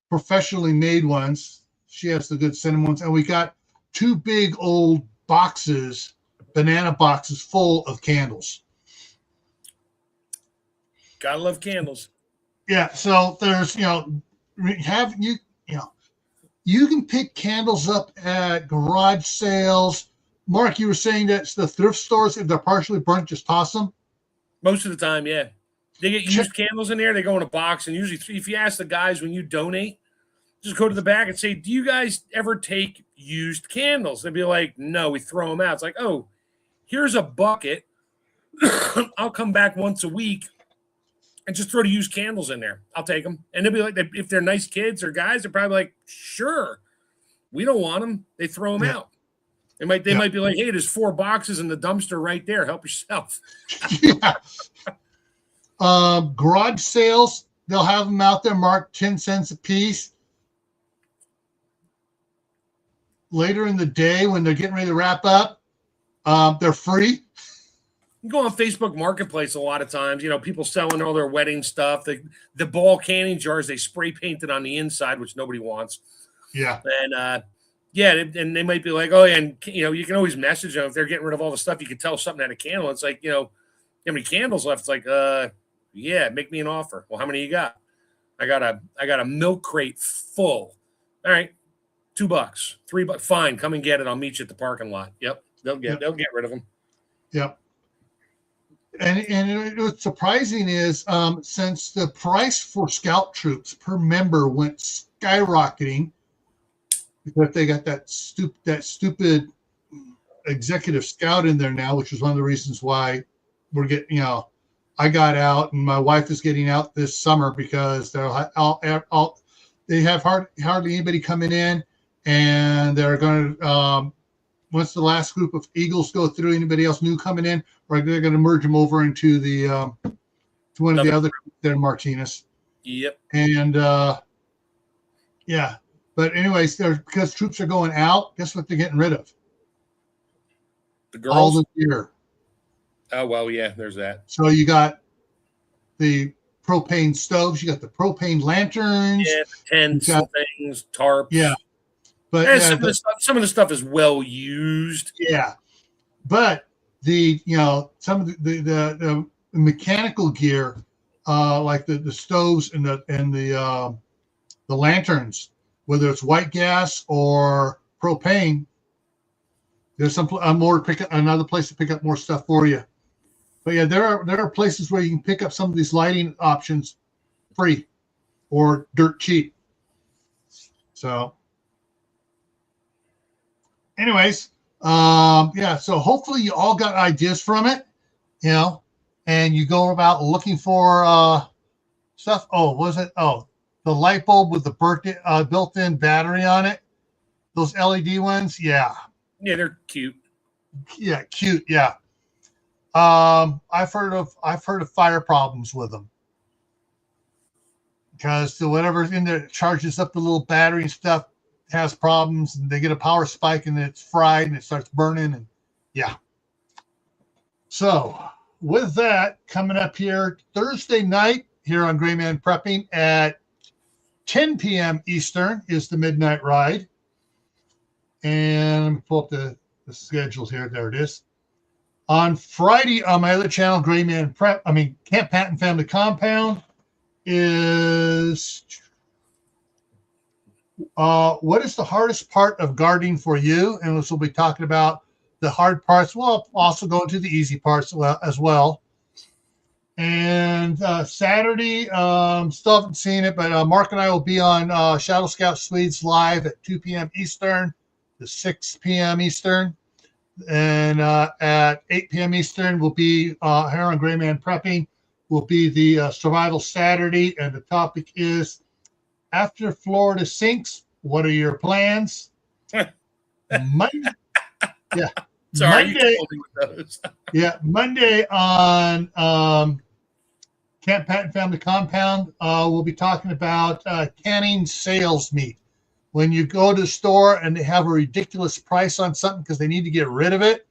professionally made ones. She has the good cinnamon ones, and we got 2 big old boxes, banana boxes full of candles. Gotta love candles. Yeah, so there's you can pick candles up at garage sales. Mark, you were saying that the thrift stores, if they're partially burnt, just toss them. Most of the time, yeah. They get used candles in there. They go in a box, and usually, if you ask the guys when you donate, just go to the back and say, "Do you guys ever take used candles?" They'd be like, "No, we throw them out." It's like, "Oh, here's a bucket. I'll come back once a week and just throw the used candles in there. I'll take them." And they'll be like, if they're nice kids or guys, they're probably like, "Sure, we don't want them." They throw them out. They might be like, "Hey, there's 4 boxes in the dumpster right there. Help yourself." Yeah. Garage sales, they'll have them out there marked 10 cents a piece. Later in the day when they're getting ready to wrap up, they're free. You go on Facebook Marketplace a lot of times, people selling all their wedding stuff. The ball canning jars, they spray painted on the inside, which nobody wants. Yeah. And and they might be like, "Oh, and you can always message them if they're getting rid of all the stuff. You can tell something at a candle. It's like, how many candles left? It's like, yeah, make me an offer. Well, how many you got? I got a milk crate full. All right, $2, $3. Fine, come and get it. I'll meet you at the parking lot. Yep, they'll get rid of them. Yep. And what's surprising is since the price for Scout Troops per member went skyrocketing because they got that stupid executive scout in there now, which is one of the reasons why we're getting, I got out and my wife is getting out this summer because they have hardly anybody coming in, and they're going to once the last group of Eagles go through, anybody else new coming in, or they're going to merge them over into the to one of the other there, Martinez. Yep. And yeah, but anyways, because troops are going out, guess what they're getting rid of? The girls. All the gear. Oh well, yeah. There's that. So you got the propane stoves, you got the propane lanterns, tents, things, tarps. Yeah. But some of the stuff is well used. Yeah, but some of the mechanical gear, like the stoves and the lanterns, whether it's white gas or propane, there's another place to pick up more stuff for you. But yeah, there are places where you can pick up some of these lighting options free or dirt cheap. So. Anyways, so hopefully you all got ideas from it, and you go about looking for stuff. Oh, was it? Oh, the light bulb with the built-in battery on it. Those LED ones, yeah. Yeah, they're cute. Yeah, cute. Yeah. I've heard of fire problems with them because whatever's in there charges up the little battery and stuff. Has problems, and they get a power spike, and it's fried, and it starts burning, and yeah. So with that, coming up here Thursday night here on Gray Man Prepping at 10 p.m. Eastern is the Midnight Ride. And let me pull up the schedules here. There it is. On Friday on my other channel, Camp Patton Family Compound, is what is the hardest part of gardening for you? And we'll be talking about the hard parts. We'll also go into the easy parts as well. And Saturday, still haven't seen it, but Mark and I will be on Shadow Scout Swedes live at 2 p.m. Eastern to 6 p.m. Eastern. And at 8 p.m. Eastern will be here on Gray Man Prepping, will be the Survival Saturday. And the topic is, after Florida sinks, what are your plans? Monday. Yeah. Sorry, Monday, you told me with those. yeah, Monday on Camp Patton Family Compound, we'll be talking about canning sales meat. When you go to the store and they have a ridiculous price on something because they need to get rid of it,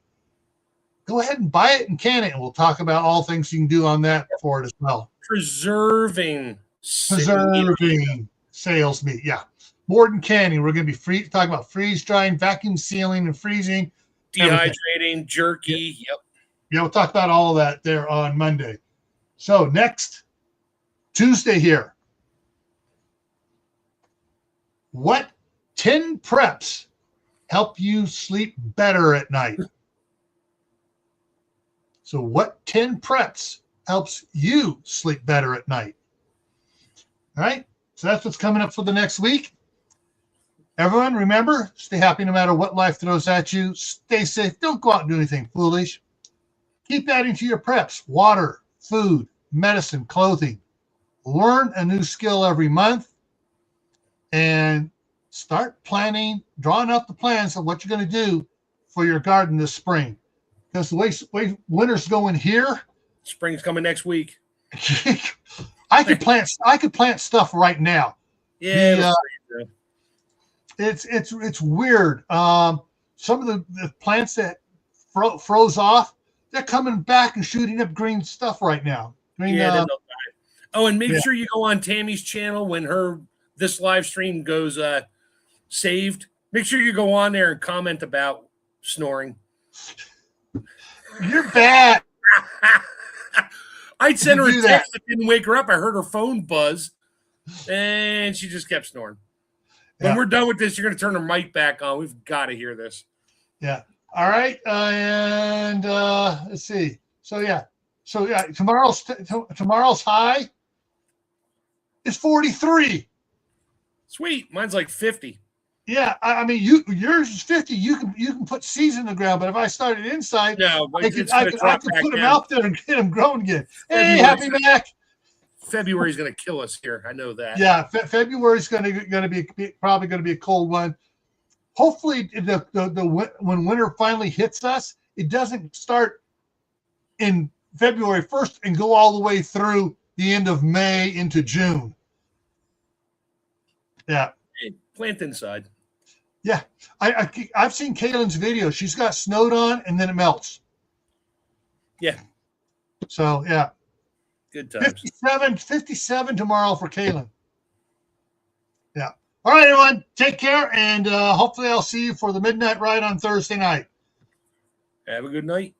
go ahead and buy it and can it. And we'll talk about all things you can do on that for it as well. Preserving sales meat, yeah. More than canning. We're going to be talking about freeze drying, vacuum sealing, and freezing. Dehydrating, everything. jerky. Yep. Yeah, we'll talk about all of that there on Monday. So next Tuesday here. What 10 preps help you sleep better at night? So what 10 preps helps you sleep better at night? All right. So that's what's coming up for the next week. Everyone, remember, stay happy no matter what life throws at you. Stay safe. Don't go out and do anything foolish. Keep adding to your preps: water, food, medicine, clothing. Learn a new skill every month and start planning, drawing out the plans of what you're going to do for your garden this spring. Because the way winter's going here, spring's coming next week. I could plant stuff right now. Yeah, it's weird. Some of the plants that froze off, they're coming back and shooting up green stuff right now. Green, yeah. Oh, and make sure you go on Tammy's channel when this live stream goes saved. Make sure you go on there and comment about snoring. You're bad. I'd send her a text that didn't wake her up. I heard her phone buzz, and she just kept snoring. When we're done with this, you're going to turn her mic back on. We've got to hear this. Yeah. All right. And let's see. So yeah. Tomorrow's high is 43. Sweet. Mine's like 50. Yeah. I mean, yours is 50. You can put seeds in the ground, but if I started inside, no, I could put them out there and get them growing again. Hey, Happy Mac. February's going to kill us here. I know that. Yeah, February's going to be probably going to be a cold one. Hopefully, when winter finally hits us, it doesn't start in February 1st and go all the way through the end of May into June. Yeah. Hey, plant inside. Yeah, I've seen Kaylin's video. She's got snowed on and then it melts. Yeah. So yeah. Good times. 57 tomorrow for Kaylin. Yeah. All right, everyone. Take care, and hopefully I'll see you for the midnight ride on Thursday night. Have a good night.